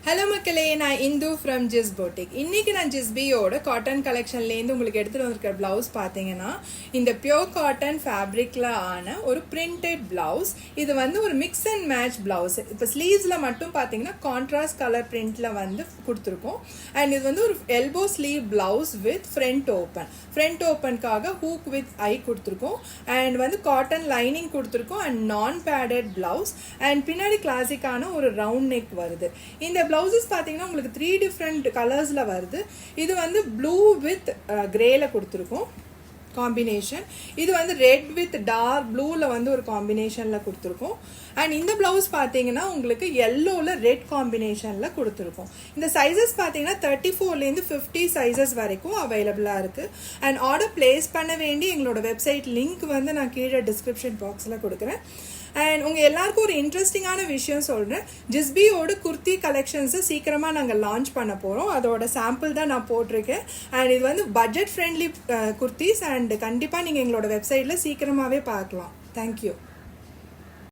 Hello மக்களே, நான் Hindu from ஜிஸ் போட்டிக். இன்றைக்கி நான் ஜிஸ்பியோட காட்டன் கலெக்ஷன்லேருந்து உங்களுக்கு எடுத்துகிட்டு வந்திருக்கிற ப்ளவுஸ் பார்த்தீங்கன்னா, இந்த பியோர் காட்டன் ஃபேப்ரிக்கில் ஆன ஒரு பிரிண்டட் ப்ளவுஸ். இது வந்து ஒரு மிக்ஸ் அண்ட் மேட்ச் ப்ளவுஸ். இப்போ ஸ்லீவ்ஸில் மட்டும் பார்த்தீங்கன்னா கான்ட்ராஸ்ட் கலர் பிரிண்டில் வந்து கொடுத்துருக்கோம். அண்ட் இது வந்து ஒரு elbow sleeve blouse with front ஓப்பனுக்காக ஹூக் வித் ஐ கொடுத்துருக்கோம். அண்ட் வந்து காட்டன் லைனிங் கொடுத்துருக்கோம். And non padded blouse. And பின்னாடி கிளாசிக்கான ஒரு ரவுண்ட் நெக் வருது. இந்த ப்ளவுசஸ் பார்த்தீங்கன்னா உங்களுக்கு 3 டிஃப்ரெண்ட் கலர்ஸில் வருது. இது வந்து ப்ளூ வித் கிரேல கொடுத்துருக்கோம் காம்பினேஷன். இது வந்து ரெட் வித் டார்க் ப்ளூவில் வந்து ஒரு காம்பினேஷனில் கொடுத்துருக்கோம். அண்ட் இந்த ப்ளவுஸ் பார்த்தீங்கன்னா உங்களுக்கு எல்லோவில் ரெட் காம்பினேஷனில் கொடுத்துருக்கோம். இந்த சைஸஸ் பார்த்தீங்கன்னா 34லேருந்து 50 சைஸஸ் வரைக்கும் அவைலபிளாக இருக்குது. அண்ட் ஆர்டர் பிளேஸ் பண்ண வேண்டி எங்களோட வெப்சைட் லிங்க் வந்து நான் கீழே டிஸ்கிரிப்ஷன் பாக்ஸில் கொடுக்குறேன். அண்ட் உங்கள் எல்லாருக்கும் ஒரு இன்ட்ரெஸ்டிங்கான விஷயம் சொல்கிறேன். ஜிஸ்பியோட குர்த்தி கலெக்ஷன்ஸை சீக்கிரமாக நாங்கள் லான்ச் பண்ண போகிறோம். அதோட சாம்பிள் தான் நான் போட்டிருக்கேன். அண்ட் இது வந்து பட்ஜெட் ஃப்ரெண்ட்லி குர்த்திஸ். அண்ட் கண்டிப்பாக நீங்கள் எங்களோட வெப்சைட்டில் சீக்கிரமாகவே பார்க்கலாம். தேங்க்யூ.